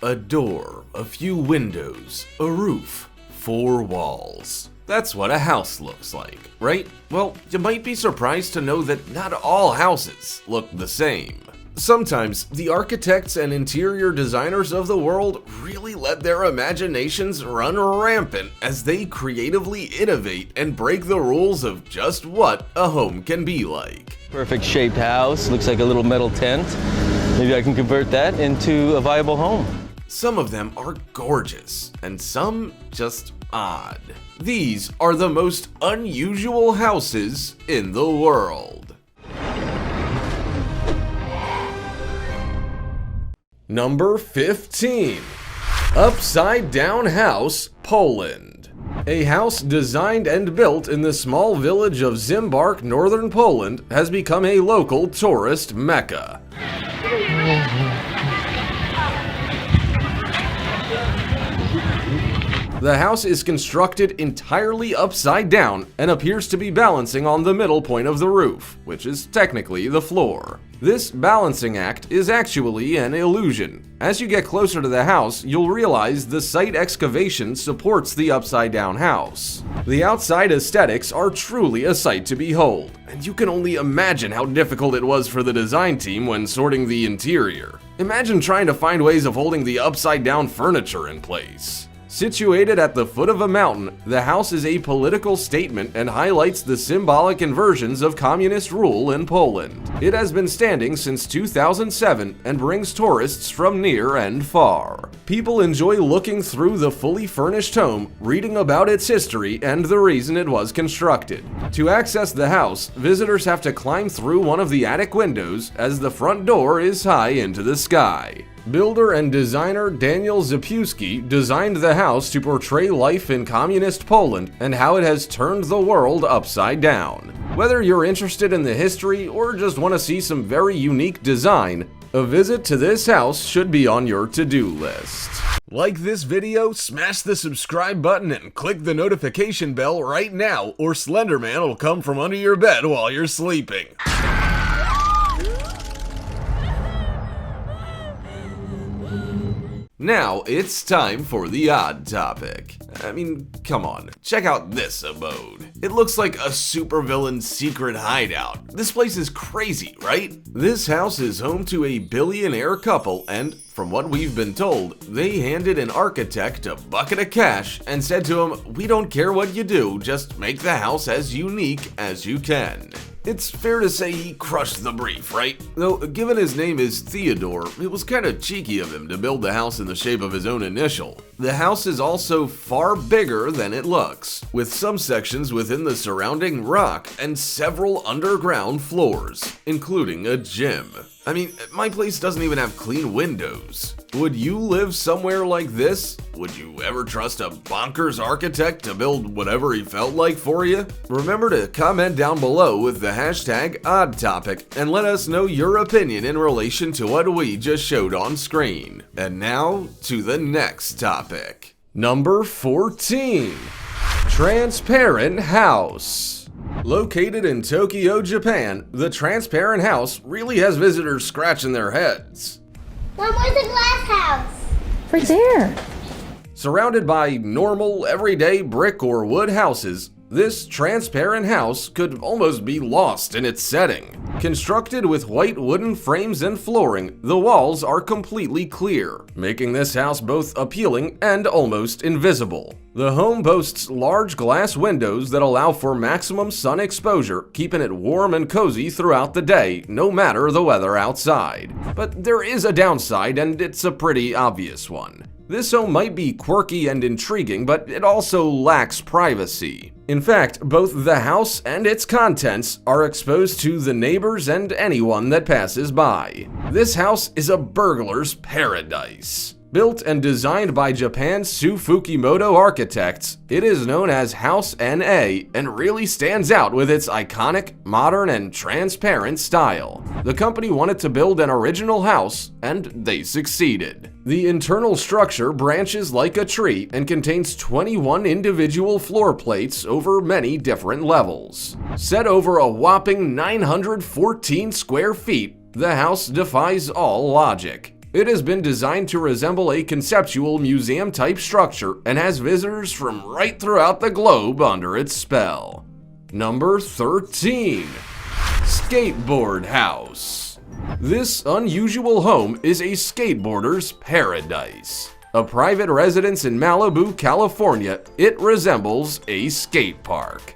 A door, a few windows, a roof, 4 walls. That's what a house looks like, right? Well, you might be surprised to know that not all houses look the same. Sometimes, the architects and interior designers of the world really let their imaginations run rampant as they creatively innovate and break the rules of just what a home can be like. Perfect shaped house, looks like a little metal tent. Maybe I can convert that into a viable home. Some of them are gorgeous, and some just odd. These are the most unusual houses in the world. Number 15. Upside Down House, Poland. A house designed and built in the small village of Zimbark, northern Poland, has become a local tourist mecca. The house is constructed entirely upside down and appears to be balancing on the middle point of the roof, which is technically the floor. This balancing act is actually an illusion. As you get closer to the house, you'll realize the site excavation supports the upside down house. The outside aesthetics are truly a sight to behold, and you can only imagine how difficult it was for the design team when sorting the interior. Imagine trying to find ways of holding the upside down furniture in place. Situated at the foot of a mountain, the house is a political statement and highlights the symbolic inversions of communist rule in Poland. It has been standing since 2007 and brings tourists from near and far. People enjoy looking through the fully furnished home, reading about its history and the reason it was constructed. To access the house, visitors have to climb through one of the attic windows as the front door is high into the sky. Builder and designer Daniel Zapiewski designed the house to portray life in communist Poland and how it has turned the world upside down. Whether you're interested in the history or just want to see some very unique design, a visit to this house should be on your to-do list. Like this video, smash the subscribe button and click the notification bell right now, or Slenderman will come from under your bed while you're sleeping. Now it's time for the odd topic. I mean, come on, check out this abode. It looks like a supervillain's secret hideout. This place is crazy, right? This house is home to a billionaire couple, and from what we've been told, they handed an architect a bucket of cash and said to him, "We don't care what you do, just make the house as unique as you can." It's fair to say he crushed the brief, right? Though, given his name is Theodore, it was kind of cheeky of him to build the house in the shape of his own initial. The house is also far bigger than it looks, with some sections within the surrounding rock and several underground floors, including a gym. I mean, my place doesn't even have clean windows. Would you live somewhere like this? Would you ever trust a bonkers architect to build whatever he felt like for you? Remember to comment down below with the hashtag #OddTopic and let us know your opinion in relation to what we just showed on screen. And now to the next topic. Number 14. Transparent House. Located in Tokyo, Japan, the transparent house really has visitors scratching their heads. Mom, where's the glass house? Right there. Surrounded by normal, everyday brick or wood houses, this transparent house could almost be lost in its setting. Constructed with white wooden frames and flooring, the walls are completely clear, making this house both appealing and almost invisible. The home boasts large glass windows that allow for maximum sun exposure, keeping it warm and cozy throughout the day, no matter the weather outside. But there is a downside, and it's a pretty obvious one. This home might be quirky and intriguing, but it also lacks privacy. In fact, both the house and its contents are exposed to the neighbors and anyone that passes by. This house is a burglar's paradise. Built and designed by Japan's Su Fukimoto architects, it is known as House NA and really stands out with its iconic, modern, and transparent style. The company wanted to build an original house, and they succeeded. The internal structure branches like a tree and contains 21 individual floor plates over many different levels. Set over a whopping 914 square feet, the house defies all logic. It has been designed to resemble a conceptual museum-type structure and has visitors from right throughout the globe under its spell. Number 13. Skateboard House. This unusual home is a skateboarder's paradise. A private residence in Malibu, California, it resembles a skate park.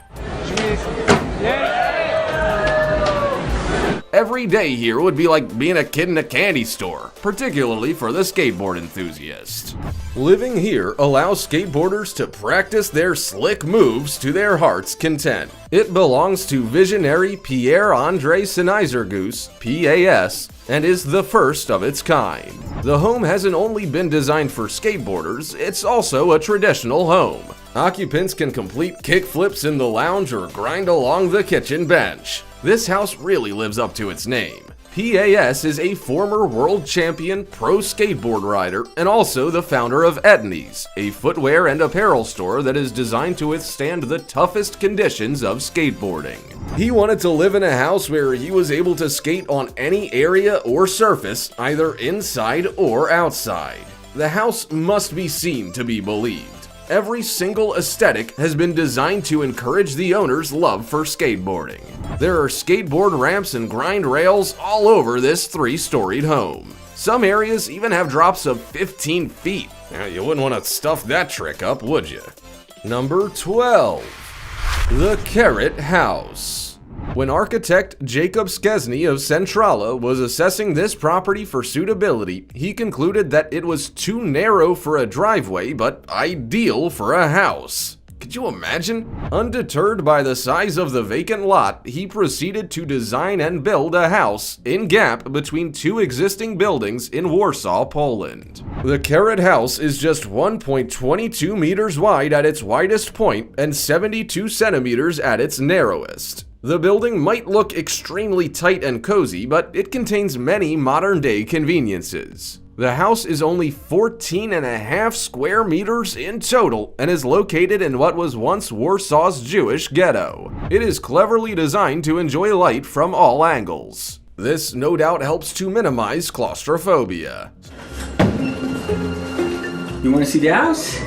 Every day here would be like being a kid in a candy store, particularly for the skateboard enthusiast. Living here allows skateboarders to practice their slick moves to their heart's content. It belongs to visionary Pierre-Andre Sinizergoose, PAS, and is the first of its kind. The home hasn't only been designed for skateboarders, it's also a traditional home. Occupants can complete kickflips in the lounge or grind along the kitchen bench. This house really lives up to its name. PAS is a former world champion pro skateboard rider and also the founder of Etnies, a footwear and apparel store that is designed to withstand the toughest conditions of skateboarding. He wanted to live in a house where he was able to skate on any area or surface, either inside or outside. The house must be seen to be believed. Every single aesthetic has been designed to encourage the owner's love for skateboarding. There are skateboard ramps and grind rails all over this 3-storied home. Some areas even have drops of 15 feet. Now, you wouldn't want to stuff that trick up, would you? Number 12. The KERET House. When architect Jacob Skesny of Centrala was assessing this property for suitability, he concluded that it was too narrow for a driveway but ideal for a house. Could you imagine? Undeterred by the size of the vacant lot, he proceeded to design and build a house in gap between 2 existing buildings in Warsaw, Poland. The KERET House is just 1.22 meters wide at its widest point and 72 centimeters at its narrowest. The building might look extremely tight and cozy, but it contains many modern-day conveniences. The house is only 14.5 square meters in total and is located in what was once Warsaw's Jewish ghetto. It is cleverly designed to enjoy light from all angles. This no doubt helps to minimize claustrophobia. You want to see the house?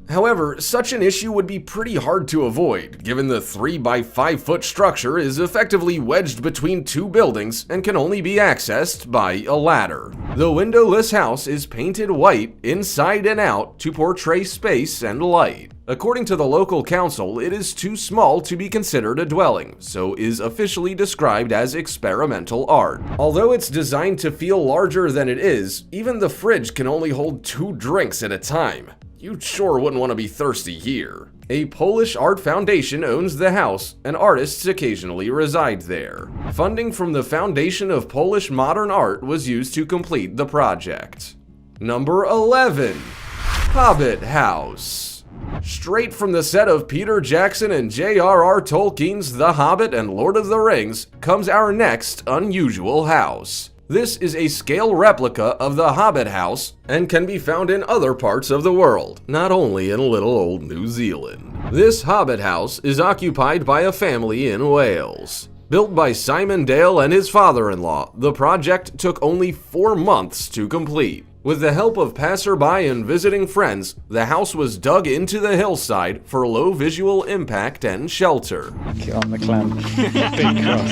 However, such an issue would be pretty hard to avoid, given the 3 by 5 foot structure is effectively wedged between 2 buildings and can only be accessed by a ladder. The windowless house is painted white inside and out to portray space and light. According to the local council, it is too small to be considered a dwelling, so is officially described as experimental art. Although it's designed to feel larger than it is, even the fridge can only hold 2 drinks at a time. You sure wouldn't want to be thirsty here. A Polish art foundation owns the house, and artists occasionally reside there. Funding from the Foundation of Polish Modern Art was used to complete the project. Number 11. HOBBIT House. Straight from the set of Peter Jackson and J.R.R. Tolkien's The Hobbit and Lord of the Rings comes our next unusual house. This is a scale replica of the Hobbit house and can be found in other parts of the world, not only in little old New Zealand. This Hobbit house is occupied by a family in Wales. Built by Simon Dale and his father-in-law, the project took only 4 months to complete. With the help of passerby and visiting friends, the house was dug into the hillside for low visual impact and shelter. Get on the clamp. Big cross.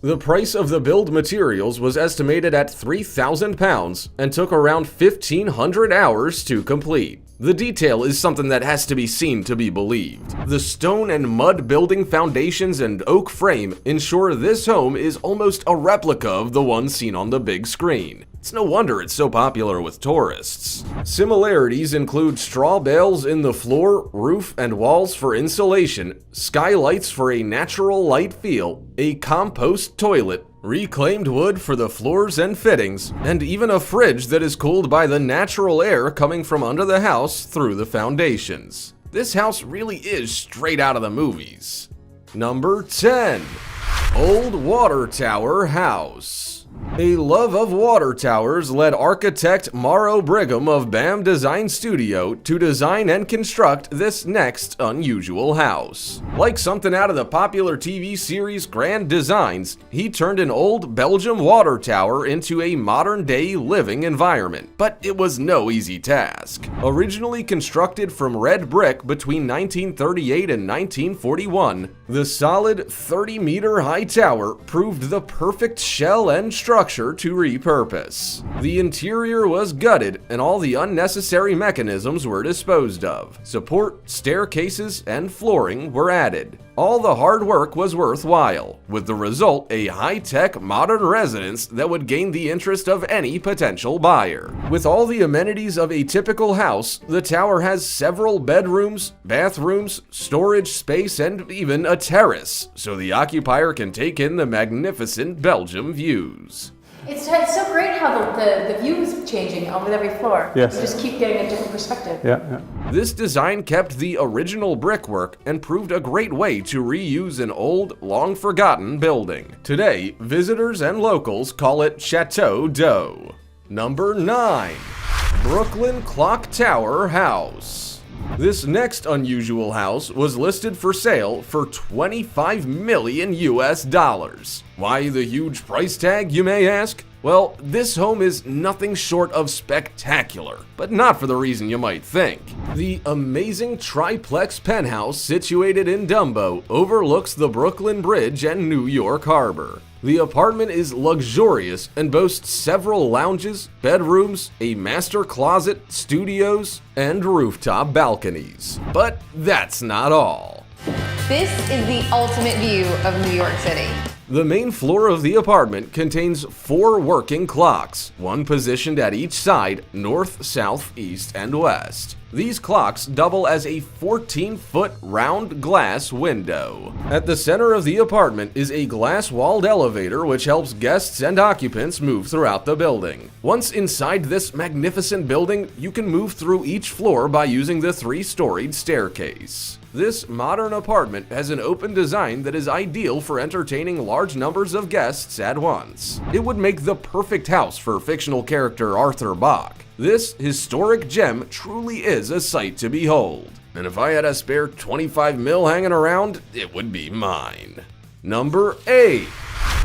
The price of the build materials was estimated at £3,000 and took around 1,500 hours to complete. The detail is something that has to be seen to be believed. The stone and mud building foundations and oak frame ensure this home is almost a replica of the one seen on the big screen. It's no wonder it's so popular with tourists. Similarities include straw bales in the floor, roof, and walls for insulation, skylights for a natural light feel, a compost toilet, reclaimed wood for the floors and fittings, and even a fridge that is cooled by the natural air coming from under the house through the foundations. This house really is straight out of the movies. Number 10. Old Water Tower House. A love of water towers led architect Morrow Brigham of BAM Design Studio to design and construct this next unusual house. Like something out of the popular TV series Grand Designs, he turned an old Belgium water tower into a modern-day living environment, but it was no easy task. Originally constructed from red brick between 1938 and 1941, the solid 30-meter high tower proved the perfect shell and structure to repurpose. The interior was gutted and all the unnecessary mechanisms were disposed of. Support, staircases, and flooring were added. All the hard work was worthwhile, with the result a high-tech modern residence that would gain the interest of any potential buyer. With all the amenities of a typical house, the tower has several bedrooms, bathrooms, storage space, and even a terrace, so the occupier can take in the magnificent Belgium views. It's so great how the view is changing with every floor. Yes. You just keep getting a different perspective. Yeah. This design kept the original brickwork and proved a great way to reuse an old, long-forgotten building. Today, visitors and locals call it Chateau d'Eau. Number 9. Brooklyn Clock Tower House. This next unusual house was listed for sale for $25 million US. Why the huge price tag, you may ask? Well, this home is nothing short of spectacular, but not for the reason you might think. The amazing triplex penthouse situated in Dumbo overlooks the Brooklyn Bridge and New York Harbor. The apartment is luxurious and boasts several lounges, bedrooms, a master closet, studios, and rooftop balconies. But that's not all. This is the ultimate view of New York City. The main floor of the apartment contains 4 working clocks, one positioned at each side, north, south, east, and west. These clocks double as a 14-foot round glass window. At the center of the apartment is a glass-walled elevator which helps guests and occupants move throughout the building. Once inside this magnificent building, you can move through each floor by using the 3-storied staircase. This modern apartment has an open design that is ideal for entertaining large numbers of guests at once. It would make the perfect house for fictional character Arthur Bach. This historic gem truly is a sight to behold. And if I had a spare 25 mil hanging around, it would be mine. Number 8.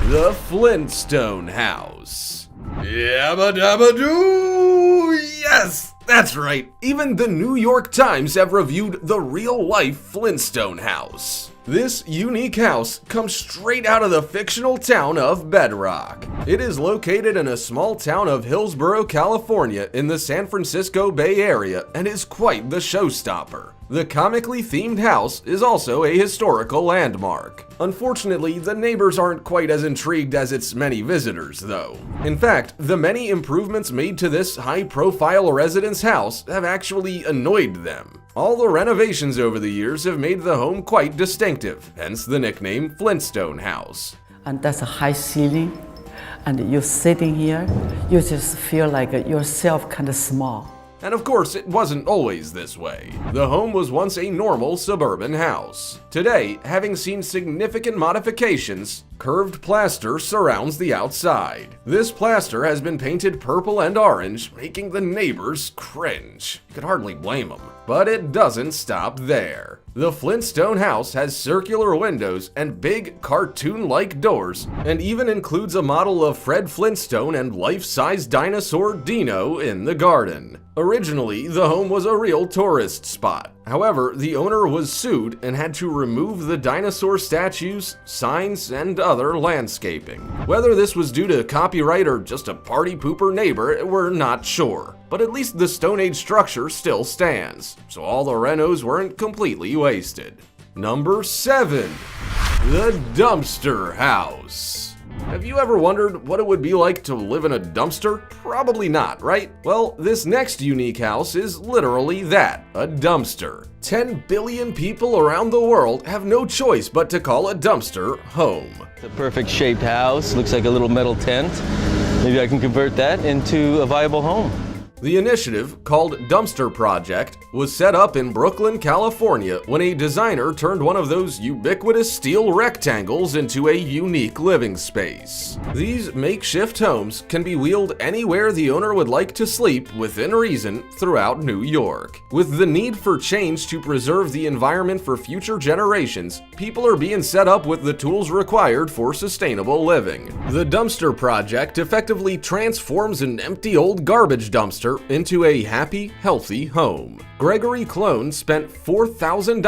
The Flintstone House. Yabba dabba doo! Yes! That's right, even the New York Times have reviewed the real-life Flintstone house. This unique house comes straight out of the fictional town of Bedrock. It is located in a small town of Hillsborough, California in the San Francisco Bay Area and is quite the showstopper. The comically themed house is also a historical landmark. Unfortunately, the neighbors aren't quite as intrigued as its many visitors, though. In fact, the many improvements made to this high-profile residence house have actually annoyed them. All the renovations over the years have made the home quite distinctive, hence the nickname Flintstone House. And that's a high ceiling, and you're sitting here, you just feel like yourself kind of small. And of course, it wasn't always this way. The home was once a normal suburban house. Today, having seen significant modifications, curved plaster surrounds the outside. This plaster has been painted purple and orange, making the neighbors cringe. You could hardly blame them. But it doesn't stop there. The Flintstone house has circular windows and big cartoon-like doors, and even includes a model of Fred Flintstone and life-size dinosaur Dino in the garden. Originally, the home was a real tourist spot. However, the owner was sued and had to remove the dinosaur statues, signs, and other landscaping. Whether this was due to copyright or just a party pooper neighbor, we're not sure. But at least the Stone Age structure still stands, so all the renos weren't completely wasted. Number 7. The Dumpster House. Have you ever wondered what it would be like to live in a dumpster? Probably not, right? Well, this next unique house is literally that, a dumpster. 10 billion people around the world have no choice but to call a dumpster home. It's a perfect shaped house, looks like a little metal tent. Maybe I can convert that into a viable home. The initiative, called Dumpster Project, was set up in Brooklyn, California when a designer turned one of those ubiquitous steel rectangles into a unique living space. These makeshift homes can be wheeled anywhere the owner would like to sleep within reason throughout New York. With the need for change to preserve the environment for future generations, people are being set up with the tools required for sustainable living. The Dumpster Project effectively transforms an empty old garbage dumpster into a happy, healthy home. Gregory Clone spent $4,000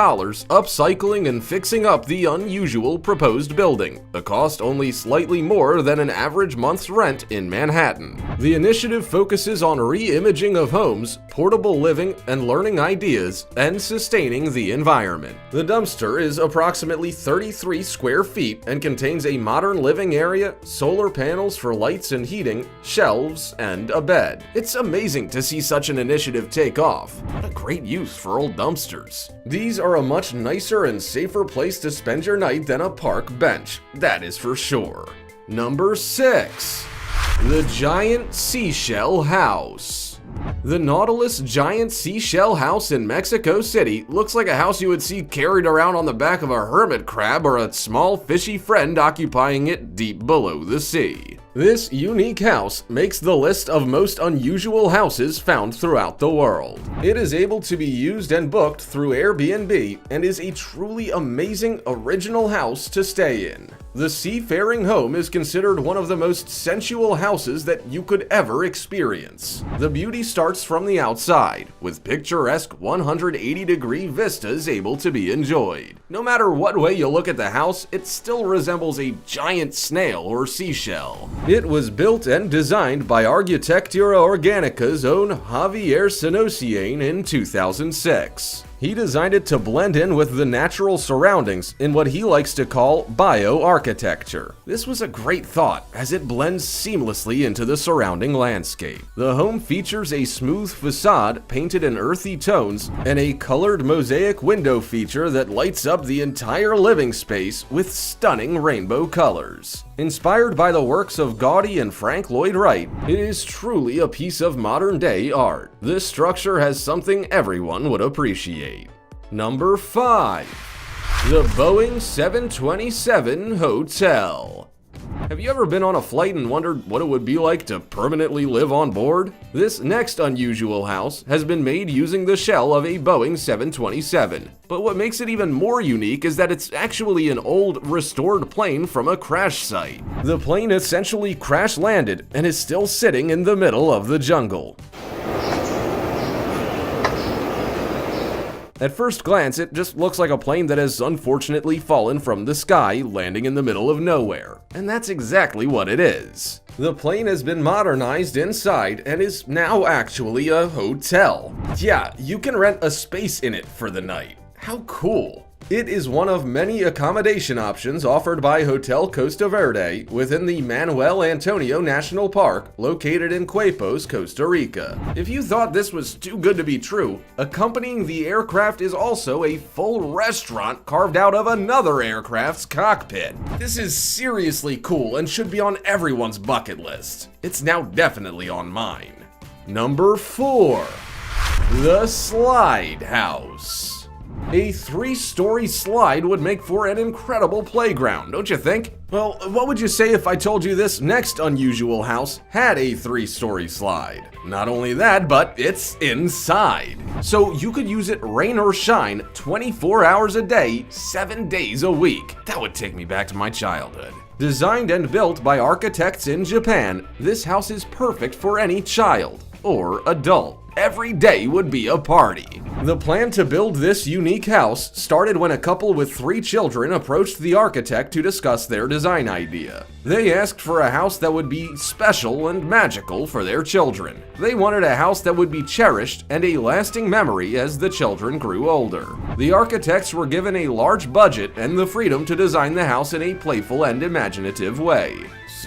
upcycling and fixing up the unusual proposed building, a cost only slightly more than an average month's rent in Manhattan. The initiative focuses on re-imaging of homes, portable living and learning ideas, and sustaining the environment. The dumpster is approximately 33 square feet and contains a modern living area, solar panels for lights and heating, shelves, and a bed. It's amazing to see such an initiative take off. What a great use for old dumpsters. These are a much nicer and safer place to spend your night than a park bench, that is for sure. Number 6. The Giant Seashell House. The Nautilus Giant Seashell House in Mexico City looks like a house you would see carried around on the back of a hermit crab or a small fishy friend occupying it deep below the sea. This unique house makes the list of most unusual houses found throughout the world. It is able to be used and booked through Airbnb and is a truly amazing original house to stay in. The seafaring home is considered one of the most sensual houses that you could ever experience. The beauty starts from the outside, with picturesque 180-degree vistas able to be enjoyed. No matter what way you look at the house, it still resembles a giant snail or seashell. It was built and designed by Arquitectura Organica's own Javier Senosian in 2006. He designed it to blend in with the natural surroundings in what he likes to call bioarchitecture. This was a great thought, as it blends seamlessly into the surrounding landscape. The home features a smooth facade painted in earthy tones and a colored mosaic window feature that lights up the entire living space with stunning rainbow colors. Inspired by the works of Gaudi and Frank Lloyd Wright, it is truly a piece of modern-day art. This structure has something everyone would appreciate. Number 5. The Boeing 727 Hotel. Have you ever been on a flight and wondered what it would be like to permanently live on board? This next unusual house has been made using the shell of a Boeing 727. But what makes it even more unique is that it's actually an old, restored plane from a crash site. The plane essentially crash landed and is still sitting in the middle of the jungle. At first glance, it just looks like a plane that has unfortunately fallen from the sky, landing in the middle of nowhere. And that's exactly what it is. The plane has been modernized inside and is now actually a hotel. Yeah, you can rent a space in it for the night. How cool! It is one of many accommodation options offered by Hotel Costa Verde within the Manuel Antonio National Park, located in Quepos, Costa Rica. If you thought this was too good to be true, accompanying the aircraft is also a full restaurant carved out of another aircraft's cockpit. This is seriously cool and should be on everyone's bucket list. It's now definitely on mine. Number 4. The Slide House. A 3-story slide would make for an incredible playground, don't you think? Well, what would you say if I told you this next unusual house had a 3-story slide? Not only that, but it's inside. So you could use it rain or shine 24 hours a day, 7 days a week. That would take me back to my childhood. Designed and built by architects in Japan, this house is perfect for any child or adult. Every day would be a party. The plan to build this unique house started when a couple with 3 children approached the architect to discuss their design idea. They asked for a house that would be special and magical for their children. They wanted a house that would be cherished and a lasting memory as the children grew older. The architects were given a large budget and the freedom to design the house in a playful and imaginative way.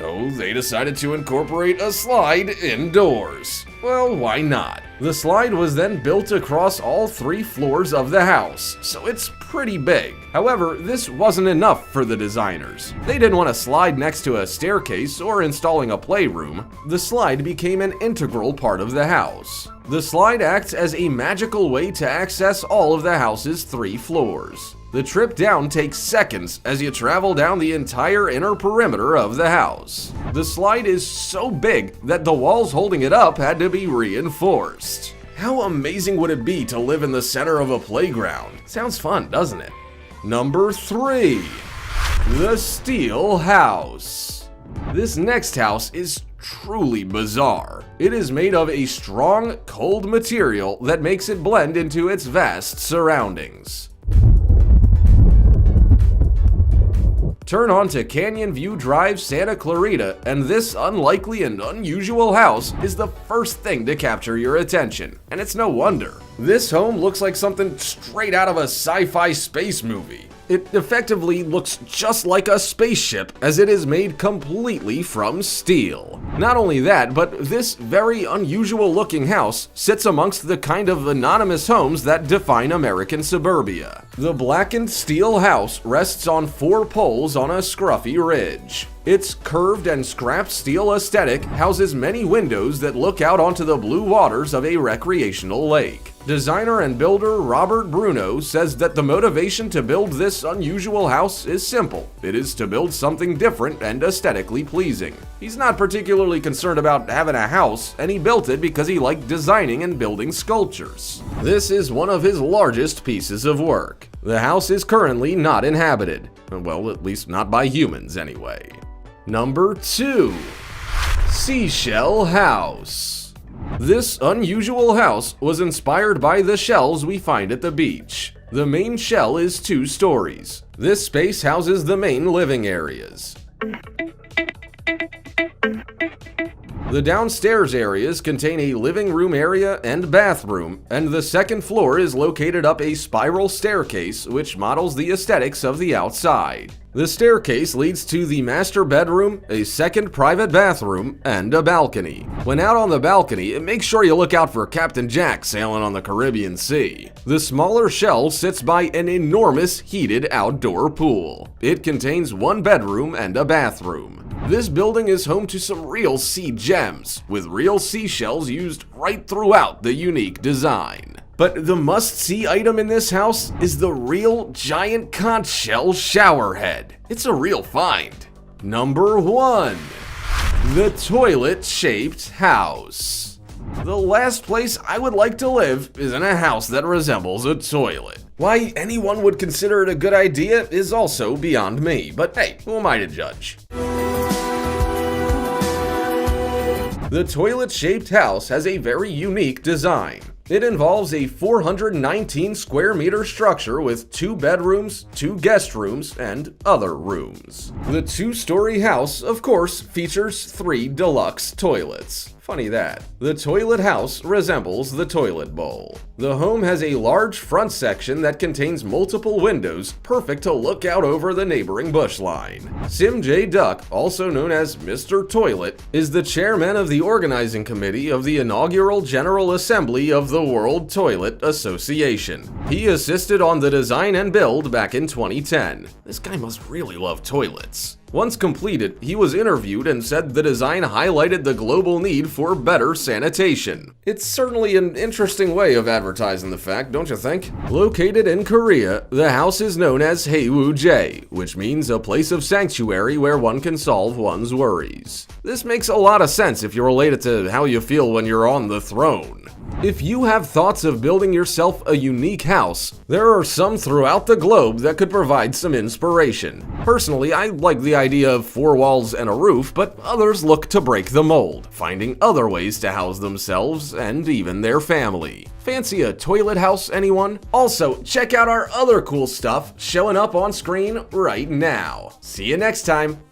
So they decided to incorporate a slide indoors. Well, why not? The slide was then built across all 3 floors of the house, so it's pretty big. However, this wasn't enough for the designers. They didn't want a slide next to a staircase or installing a playroom. The slide became an integral part of the house. The slide acts as a magical way to access all of the house's 3 floors. The trip down takes seconds as you travel down the entire inner perimeter of the house. The slide is so big that the walls holding it up had to be reinforced. How amazing would it be to live in the center of a playground? Sounds fun, doesn't it? Number 3. The Steel House. This next house is truly bizarre. It is made of a strong, cold material that makes it blend into its vast surroundings. Turn on to Canyon View Drive, Santa Clarita, and this unlikely and unusual house is the first thing to capture your attention. And it's no wonder. This home looks like something straight out of a sci-fi space movie. It effectively looks just like a spaceship as it is made completely from steel. Not only that, but this very unusual looking house sits amongst the kind of anonymous homes that define American suburbia. The blackened steel house rests on 4 poles on a scruffy ridge. Its curved and scrapped steel aesthetic houses many windows that look out onto the blue waters of a recreational lake. Designer and builder Robert Bruno says that the motivation to build this unusual house is simple. It is to build something different and aesthetically pleasing. He's not particularly concerned about having a house, and he built it because he liked designing and building sculptures. This is one of his largest pieces of work. The house is currently not inhabited. Well, at least not by humans anyway. Number 2. Seashell House. This unusual house was inspired by the shells we find at the beach. The main shell is 2 stories. This space houses the main living areas. The downstairs areas contain a living room area and bathroom, and the second floor is located up a spiral staircase which models the aesthetics of the outside. The staircase leads to the master bedroom, a second private bathroom, and a balcony. When out on the balcony, make sure you look out for Captain Jack sailing on the Caribbean Sea. The smaller shell sits by an enormous heated outdoor pool. It contains 1 bedroom and a bathroom. This building is home to some real sea gems, with real seashells used right throughout the unique design. But the must-see item in this house is the real giant conch shell shower head. It's a real find. Number 1. The Toilet-Shaped House. The last place I would like to live is in a house that resembles a toilet. Why anyone would consider it a good idea is also beyond me, but hey, who am I to judge? The toilet-shaped house has a very unique design. It involves a 419 square meter structure with 2 bedrooms, 2 guest rooms, and other rooms. The 2-story house, of course, features 3 deluxe toilets. Funny that. The toilet house resembles the toilet bowl. The home has a large front section that contains multiple windows, perfect to look out over the neighboring bush line. Sim J. Duck, also known as Mr. Toilet, is the chairman of the organizing committee of the inaugural General Assembly of the World Toilet Association. He assisted on the design and build back in 2010. This guy must really love toilets. Once completed, he was interviewed and said the design highlighted the global need for better sanitation. It's certainly an interesting way of advertising the fact, don't you think? Located in Korea, the house is known as Haewoo-jae, which means a place of sanctuary where one can solve one's worries. This makes a lot of sense if you relate it to how you feel when you're on the throne. If you have thoughts of building yourself a unique house, there are some throughout the globe that could provide some inspiration. Personally, I like the idea of 4 walls and a roof, but others look to break the mold, finding other ways to house themselves and even their family. Fancy a toilet house, anyone? Also, check out our other cool stuff showing up on screen right now. See you next time!